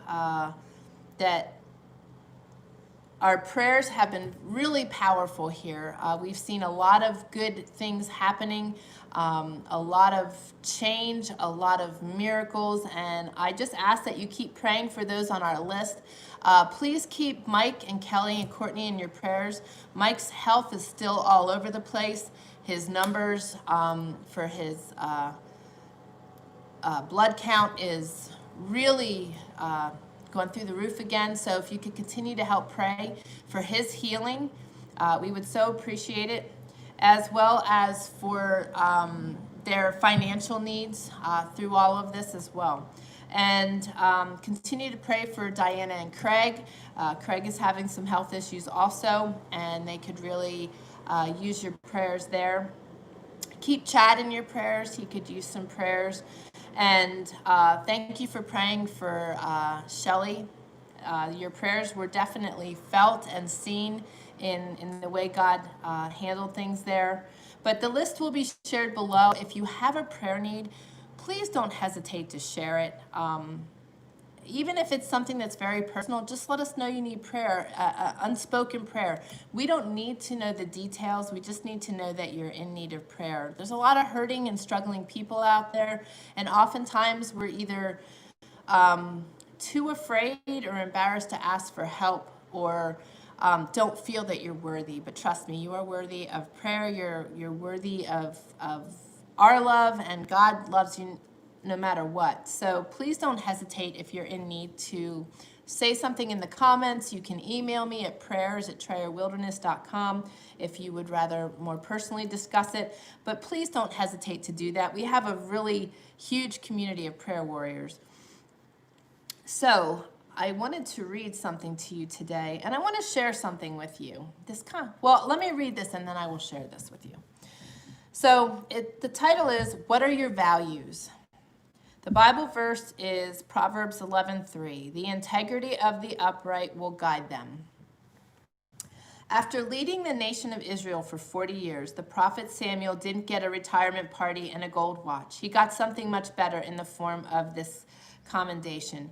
[SPEAKER 1] that our prayers have been really powerful here. We've seen a lot of good things happening, a lot of change, a lot of miracles, and I just ask that you keep praying for those on our list. Please keep Mike and Kelly and Courtney in your prayers. Mike's health is still all over the place. His numbers for his blood count is really going through the roof again. So if you could continue to help pray for his healing, we would so appreciate it, as well as for their financial needs through all of this as well. And continue to pray for Diana and Craig. Craig is having some health issues also, and they could really use your prayers there. Keep Chad in your prayers. He could use some prayers. And thank you for praying for Shelly. Your prayers were definitely felt and seen in the way God handled things there. But the list will be shared below. If you have a prayer need, please don't hesitate to share it. Even if it's something that's very personal, just let us know you need prayer, unspoken prayer. We don't need to know the details. We just need to know that you're in need of prayer. There's a lot of hurting and struggling people out there, and oftentimes we're either too afraid or embarrassed to ask for help, or don't feel that you're worthy. But trust me, you are worthy of prayer. You're worthy of our love, and God loves you no matter what. So please don't hesitate if you're in need to say something in the comments. You can email me at prayers@trayerwilderness.com if you would rather more personally discuss it. But please don't hesitate to do that. We have a really huge community of prayer warriors. So I wanted to read something to you today, and I want to share something with you. Well, let me read this and then I will share this with you. So the title is, What Are Your Values? The Bible verse is Proverbs 11:3. The integrity of the upright will guide them. After leading the nation of Israel for 40 years, the prophet Samuel didn't get a retirement party and a gold watch. He got something much better in the form of this commendation.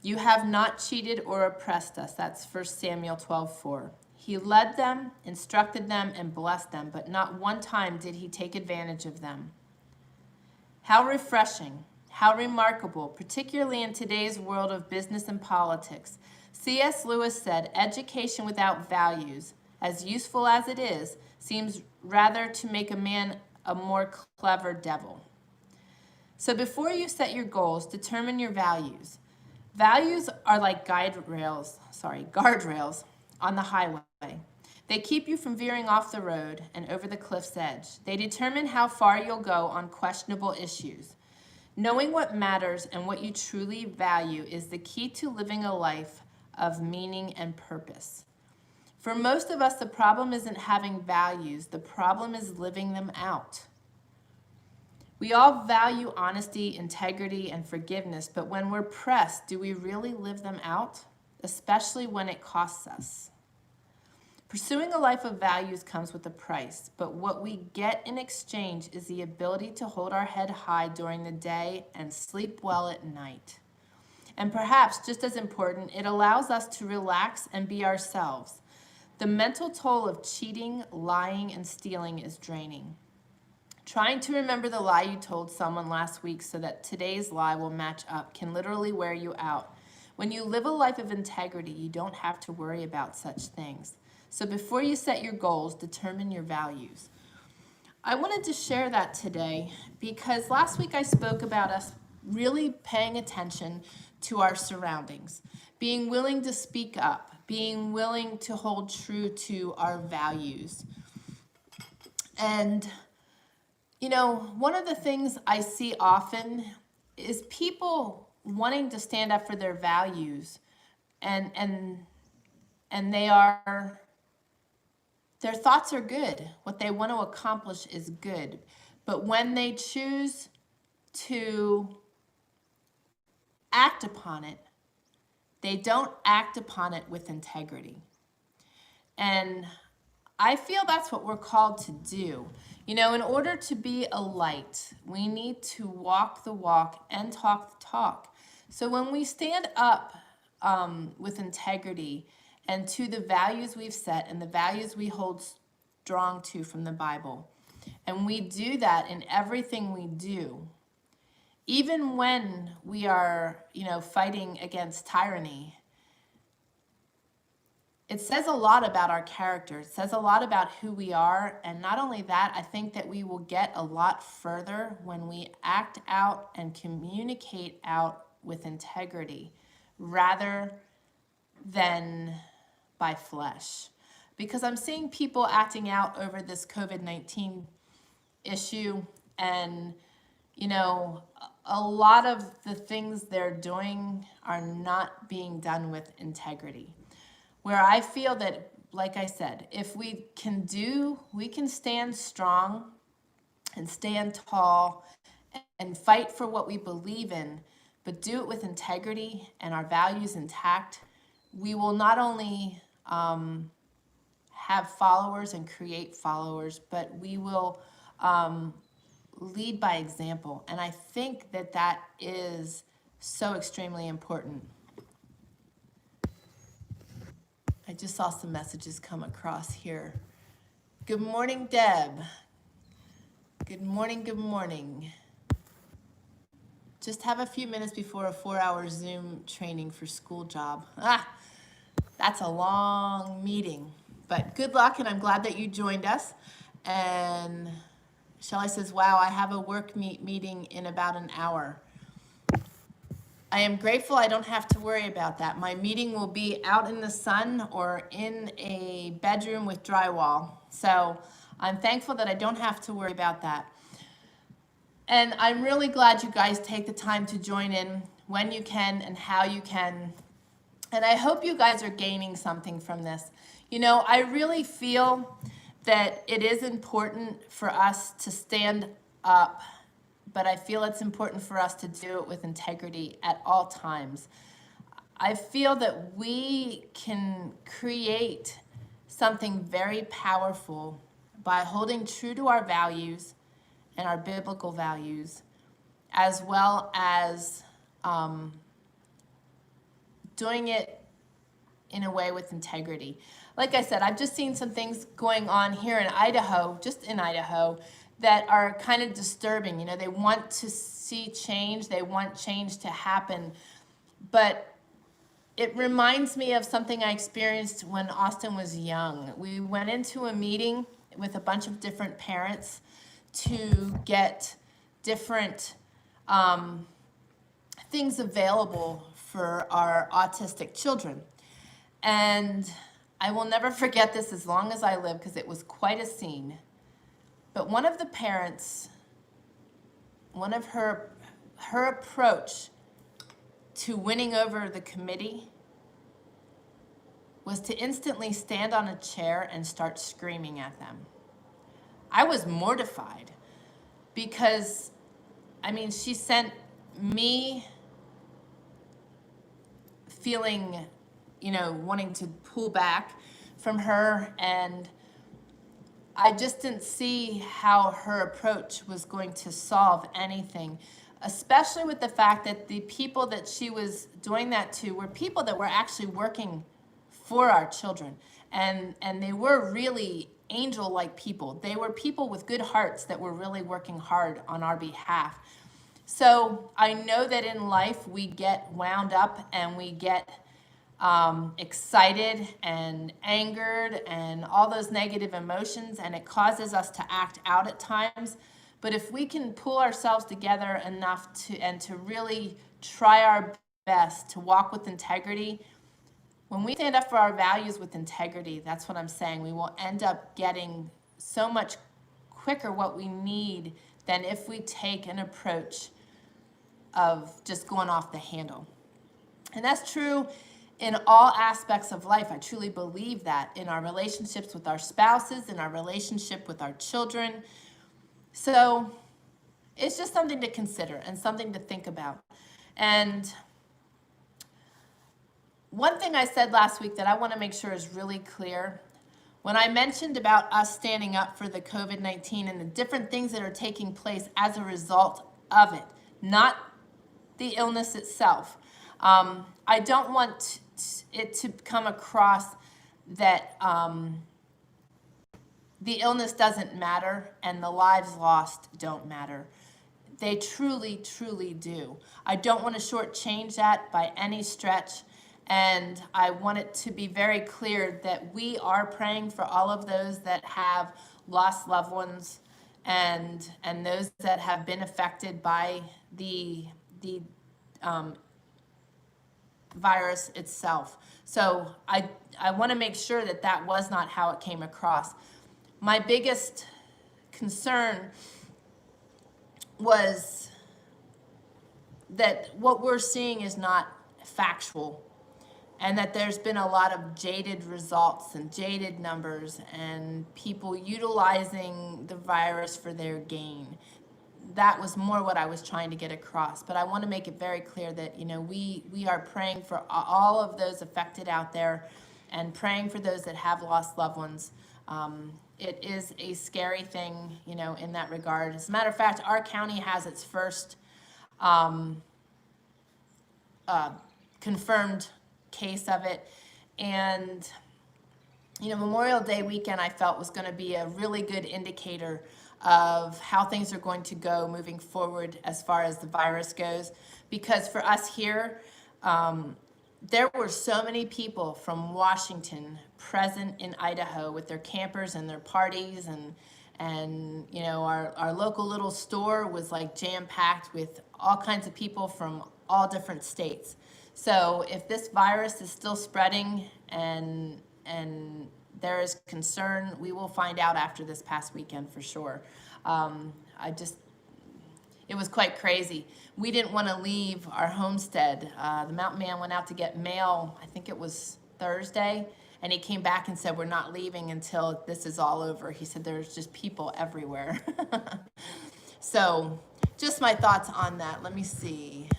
[SPEAKER 1] You have not cheated or oppressed us. That's 1 Samuel 12:4. He led them, instructed them, and blessed them, but not one time did he take advantage of them. How refreshing, how remarkable, particularly in today's world of business and politics. C.S. Lewis said, education without values, as useful as it is, seems rather to make a man a more clever devil. So before you set your goals, determine your values. Values are like guardrails on the highway. They keep you from veering off the road and over the cliff's edge. They determine how far you'll go on questionable issues. Knowing what matters and what you truly value is the key to living a life of meaning and purpose. For most of us, the problem isn't having values. The problem is living them out. We all value honesty, integrity, and forgiveness, but when we're pressed, do we really live them out? Especially when it costs us. Pursuing a life of values comes with a price, but what we get in exchange is the ability to hold our head high during the day and sleep well at night. And perhaps, just as important, it allows us to relax and be ourselves. The mental toll of cheating, lying, and stealing is draining. Trying to remember the lie you told someone last week so that today's lie will match up can literally wear you out. When you live a life of integrity, you don't have to worry about such things. So before you set your goals, determine your values. I wanted to share that today because last week I spoke about us really paying attention to our surroundings, being willing to speak up, being willing to hold true to our values. And, you know, one of the things I see often is people wanting to stand up for their values and their thoughts are good. What they want to accomplish is good. But when they choose to act upon it, they don't act upon it with integrity. And I feel that's what we're called to do. You know, in order to be a light, we need to walk the walk and talk the talk. So when we stand up with integrity and to the values we've set and the values we hold strong to from the Bible, and we do that in everything we do, even when we are, fighting against tyranny, it says a lot about our character. It says a lot about who we are. And not only that, I think that we will get a lot further when we act out and communicate out with integrity rather than by flesh. Because I'm seeing people acting out over this COVID-19 issue, and a lot of the things they're doing are not being done with integrity. Where I feel that, like I said, if we can stand strong and stand tall and fight for what we believe in, but do it with integrity and our values intact, we will not only have followers and create followers, but we will lead by example. And I think that that is so extremely important. I just saw some messages come across here. Good morning, Deb. Good morning, good morning. Just have a few minutes before a 4-hour Zoom training for school job. That's a long meeting, but good luck, and I'm glad that you joined us. And Shelley says, wow, I have a work meeting in about an hour. I am grateful I don't have to worry about that. My meeting will be out in the sun or in a bedroom with drywall. So I'm thankful that I don't have to worry about that. And I'm really glad you guys take the time to join in when you can and how you can. And I hope you guys are gaining something from this. You know, I really feel that it is important for us to stand up, but I feel it's important for us to do it with integrity at all times. I feel that we can create something very powerful by holding true to our values and our biblical values, as well as doing it in a way with integrity. Like I said, I've just seen some things going on here in Idaho, just in Idaho, that are kind of disturbing. You know, they want to see change, they want change to happen, but it reminds me of something I experienced when Austin was young. We went into a meeting with a bunch of different parents to get different things available for our autistic children. And I will never forget this as long as I live, because it was quite a scene. But one of the parents, her approach to winning over the committee was to instantly stand on a chair and start screaming at them. I was mortified because, I mean, she sent me feeling, you know, wanting to pull back from her, and I just didn't see how her approach was going to solve anything, especially with the fact that the people that she was doing that to were people that were actually working for our children, and they were really angel-like people. They were people with good hearts that were really working hard on our behalf. So I know that in life we get wound up and we get excited and angered and all those negative emotions, and it causes us to act out at times. But if we can pull ourselves together enough to really try our best to walk with integrity, when we stand up for our values with integrity, that's what I'm saying, we will end up getting so much quicker what we need than if we take an approach of just going off the handle. And that's true in all aspects of life. I truly believe that, in our relationships with our spouses, in our relationship with our children. So it's just something to consider and something to think about. And one thing I said last week that I want to make sure is really clear, when I mentioned about us standing up for the COVID-19 and the different things that are taking place as a result of it, not the illness itself. I don't want it to come across that the illness doesn't matter and the lives lost don't matter. They truly, truly do. I don't want to shortchange that by any stretch. And I want it to be very clear that we are praying for all of those that have lost loved ones and those that have been affected by the virus itself. So I want to make sure that that was not how it came across. My biggest concern was that what we're seeing is not factual, and that there's been a lot of jaded results and jaded numbers and people utilizing the virus for their gain. That was more what I was trying to get across. But I want to make it very clear that, you know, we are praying for all of those affected out there and praying for those that have lost loved ones. It is a scary thing, you know, in that regard. As a matter of fact, our county has its first confirmed case of it. And, you know, Memorial Day weekend I felt was going to be a really good indicator of how things are going to go moving forward as far as the virus goes. Because for us here, there were so many people from Washington present in Idaho with their campers and their parties, and you know, our local little store was like jam-packed with all kinds of people from all different states. So if this virus is still spreading and there is concern, we will find out after this past weekend for sure. It was quite crazy. We didn't want to leave our homestead. The mountain man went out to get mail, I think it was Thursday, and he came back and said, we're not leaving until this is all over. He said there's just people everywhere. So just my thoughts on that. Let me see.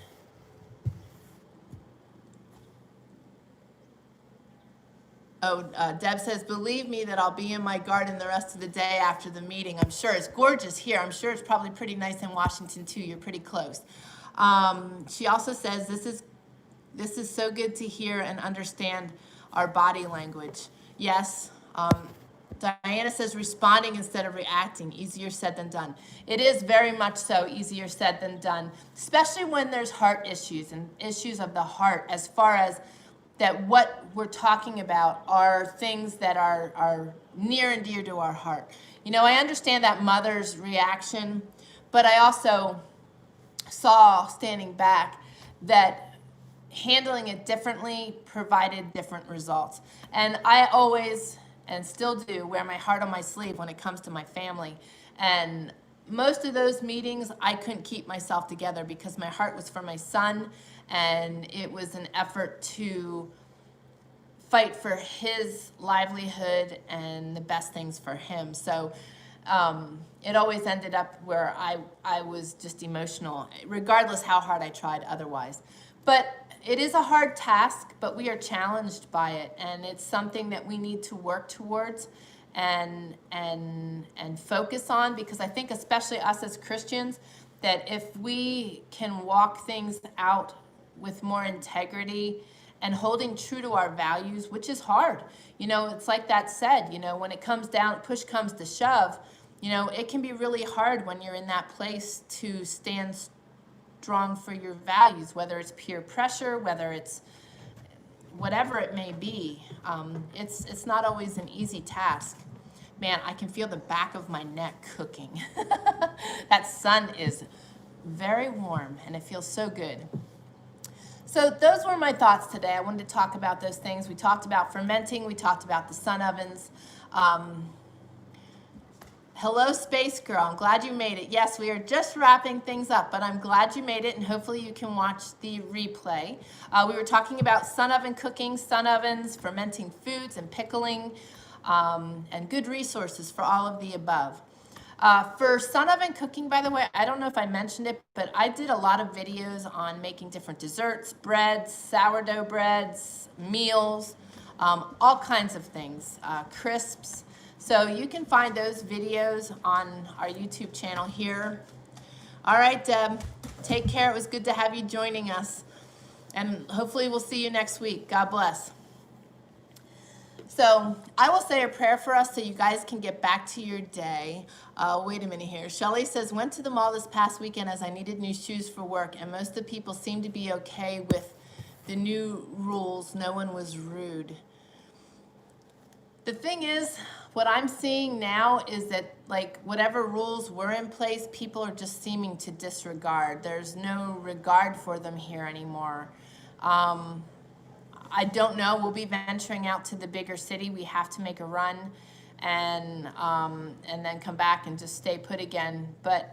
[SPEAKER 1] Deb says, believe me that I'll be in my garden the rest of the day after the meeting. I'm sure it's gorgeous here. I'm sure it's probably pretty nice in Washington too. You're pretty close. She also says, this is so good to hear and understand our body language. Yes. Diana says, responding instead of reacting, easier said than done. It is very much so easier said than done, especially when there's heart issues and issues of the heart, as far as that what we're talking about are things that are near and dear to our heart. You know, I understand that mother's reaction, but I also saw, standing back, that handling it differently provided different results. And I always, and still do, wear my heart on my sleeve when it comes to my family. And most of those meetings, I couldn't keep myself together because my heart was for my son, and it was an effort to fight for his livelihood and the best things for him. So it always ended up where I was just emotional, regardless how hard I tried otherwise. But it is a hard task, but we are challenged by it, and it's something that we need to work towards and focus on, because I think especially us as Christians, that if we can walk things out with more integrity and holding true to our values, which is hard. You know, it's like that said, you know, when it comes down, push comes to shove, you know, it can be really hard when you're in that place to stand strong for your values, whether it's peer pressure, whether it's whatever it may be. It's not always an easy task. Man, I can feel the back of my neck cooking. That sun is very warm and it feels so good. So those were my thoughts today. I wanted to talk about those things. We talked about fermenting. We talked about the sun ovens. Hello, Space Girl. I'm glad you made it. Yes, we are just wrapping things up, but I'm glad you made it, and hopefully you can watch the replay. We were talking about sun oven cooking, sun ovens, fermenting foods, and pickling, and good resources for all of the above. For sun oven cooking, by the way, I don't know if I mentioned it, but I did a lot of videos on making different desserts, breads, sourdough breads, meals, all kinds of things, crisps. So you can find those videos on our YouTube channel here. All right, Deb, take care. It was good to have you joining us. And hopefully we'll see you next week. God bless. So I will say a prayer for us so you guys can get back to your day. Wait a minute here. Shelley says, went to the mall this past weekend as I needed new shoes for work, and most of the people seemed to be okay with the new rules. No one was rude. The thing is, what I'm seeing now is that, like, whatever rules were in place, people are just seeming to disregard. There's no regard for them here anymore. I don't know. We'll be venturing out to the bigger city. We have to make a run and then come back and just stay put again. But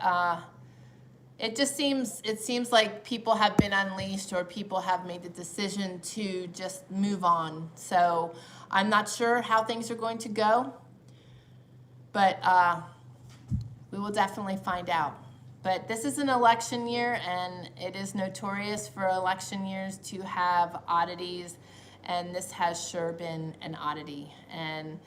[SPEAKER 1] it seems like people have been unleashed, or people have made the decision to just move on. So I'm not sure how things are going to go, but we will definitely find out. But this is an election year, and it is notorious for election years to have oddities, and this has sure been an oddity. And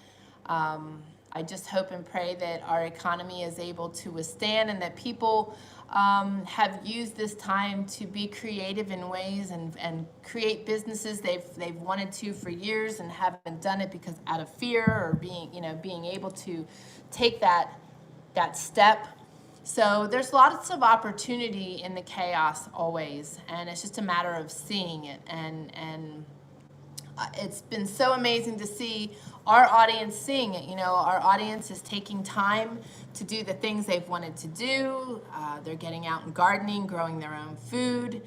[SPEAKER 1] I just hope and pray that our economy is able to withstand, and that people have used this time to be creative in ways and create businesses they've wanted to for years and haven't done it because out of fear, or being able to take that step. So there's lots of opportunity in the chaos always, and it's just a matter of seeing it and it's been so amazing to see our audience seeing it. You know, our audience is taking time to do the things they've wanted to do. They're getting out and gardening, growing their own food,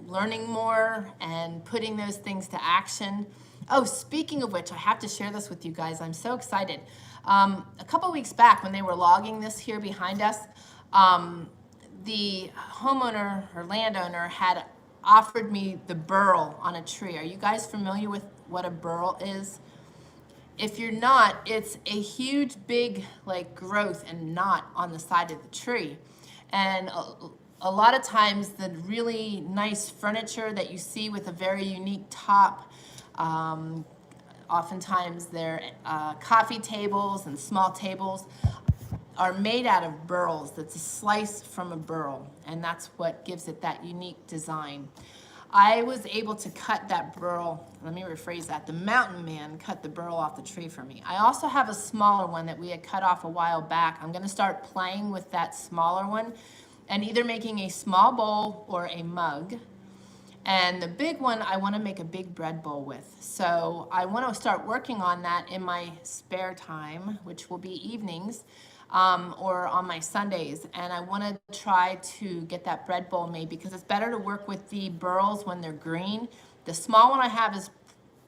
[SPEAKER 1] learning more, and putting those things to action. Oh, speaking of which, I have to share this with you guys. I'm so excited. A couple weeks back when they were logging this here behind us, the homeowner or landowner had offered me the burl on a tree. Are you guys familiar with what a burl is? If you're not, it's a huge, big, like, growth and knot on the side of the tree. And a lot of times the really nice furniture that you see with a very unique top, oftentimes they're coffee tables and small tables, are made out of burls. That's a slice from a burl, and that's what gives it that unique design. I was able to cut that burl, let me rephrase that, the mountain man cut the burl off the tree for me. I also have a smaller one that we had cut off a while back. I'm gonna start playing with that smaller one and either making a small bowl or a mug. And the big one, I want to make a big bread bowl with. So I want to start working on that in my spare time, which will be evenings, or on my Sundays. And I want to try to get that bread bowl made because it's better to work with the burls when they're green. The small one I have is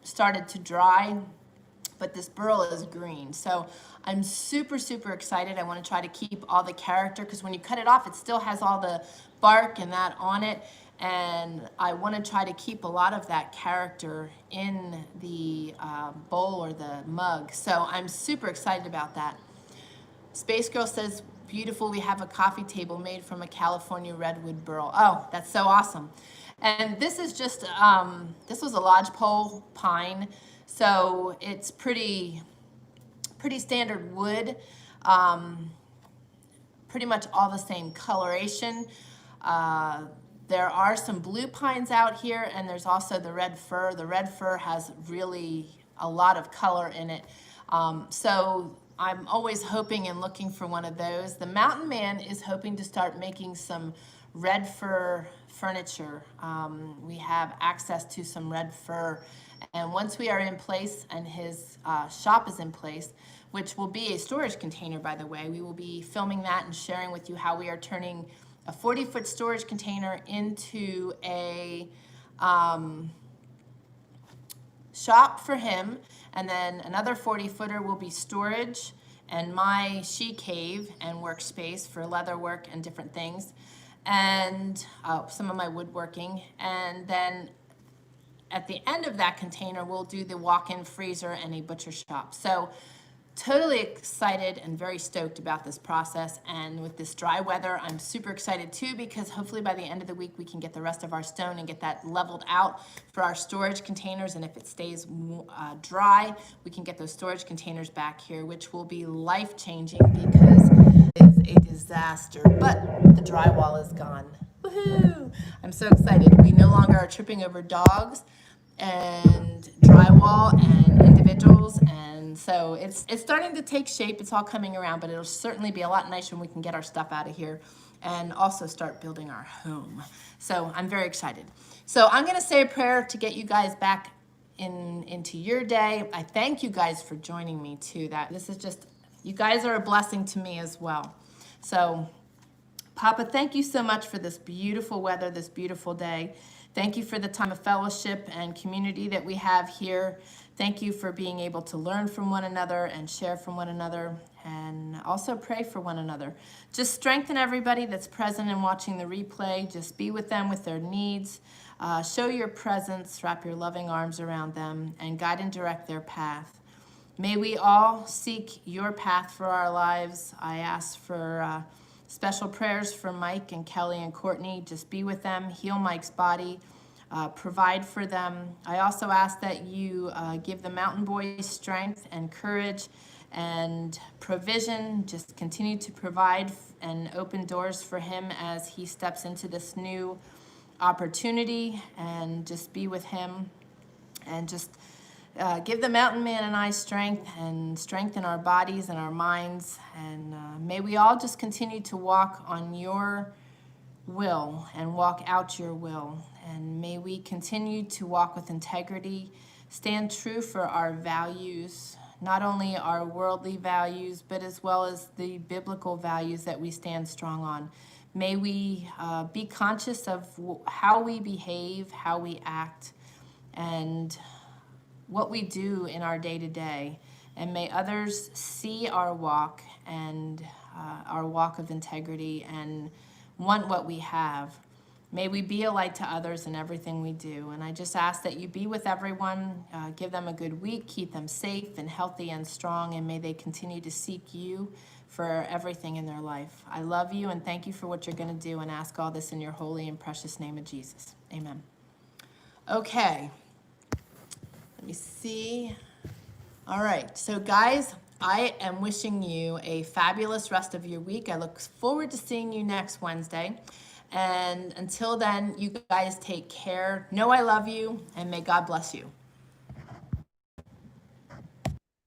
[SPEAKER 1] started to dry, but this burl is green. So I'm super, super excited. I want to try to keep all the character because when you cut it off, it still has all the bark and that on it. And I want to try to keep a lot of that character in the bowl or the mug. So I'm super excited about that. Space Girl says, beautiful, we have a coffee table made from a California redwood burl. Oh, that's so awesome. And this is just, this was a lodgepole pine. So it's pretty standard wood, pretty much all the same coloration. There are some blue pines out here, and there's also the red fir. The red fir has really a lot of color in it. So I'm always hoping and looking for one of those. The mountain man is hoping to start making some red fir furniture. We have access to some red fir. And once we are in place and his shop is in place, which will be a storage container, by the way, we will be filming that and sharing with you how we are turning a 40-foot storage container into a shop for him, and then another 40-footer will be storage and my she cave and workspace for leather work and different things, and some of my woodworking. And then at the end of that container, we'll do the walk-in freezer and a butcher shop. So totally excited and very stoked about this process. And with this dry weather, I'm super excited too, because hopefully by the end of the week we can get the rest of our stone and get that leveled out for our storage containers. And if it stays dry, we can get those storage containers back here, which will be life-changing because it's a disaster. But the drywall is gone. Woohoo! I'm so excited. We no longer are tripping over dogs and drywall and individuals, and so it's starting to take shape. It's all coming around, but it'll certainly be a lot nicer when we can get our stuff out of here and also start building our home. So I'm very excited. So I'm going to say a prayer to get you guys back into your day. I thank you guys for joining me too. That this is just, you guys are a blessing to me as well. So Papa, thank you so much for this beautiful weather, this beautiful day. Thank you for the time of fellowship and community that we have here. Thank you for being able to learn from one another and share from one another, and also pray for one another. Just strengthen everybody that's present and watching the replay. Just be with them with their needs. Show your presence, wrap your loving arms around them, and guide and direct their path. May we all seek your path for our lives. I ask for special prayers for Mike and Kelly and Courtney. Just be with them, heal Mike's body, provide for them. I also ask that you give the mountain boys strength and courage and provision. Just continue to provide and open doors for him as he steps into this new opportunity, and just be with him, and just give the mountain man and I strength, and strengthen our bodies and our minds. And may we all just continue to walk on your will and walk out your will. And may we continue to walk with integrity, stand true for our values, not only our worldly values, but as well as the biblical values that we stand strong on. May we be conscious of how we behave, how we act, and what we do in our day-to-day. And may others see our walk and our walk of integrity and want what we have. May we be a light to others in everything we do. And I just ask that you be with everyone, give them a good week, keep them safe and healthy and strong, and may they continue to seek you for everything in their life. I love you and thank you for what you're going to do, and ask all this in your holy and precious name of Jesus. Amen. Okay. Let me see. All right. So guys, I am wishing you a fabulous rest of your week. I look forward to seeing you next Wednesday. And until then, you guys take care. Know I love you, and may God bless you.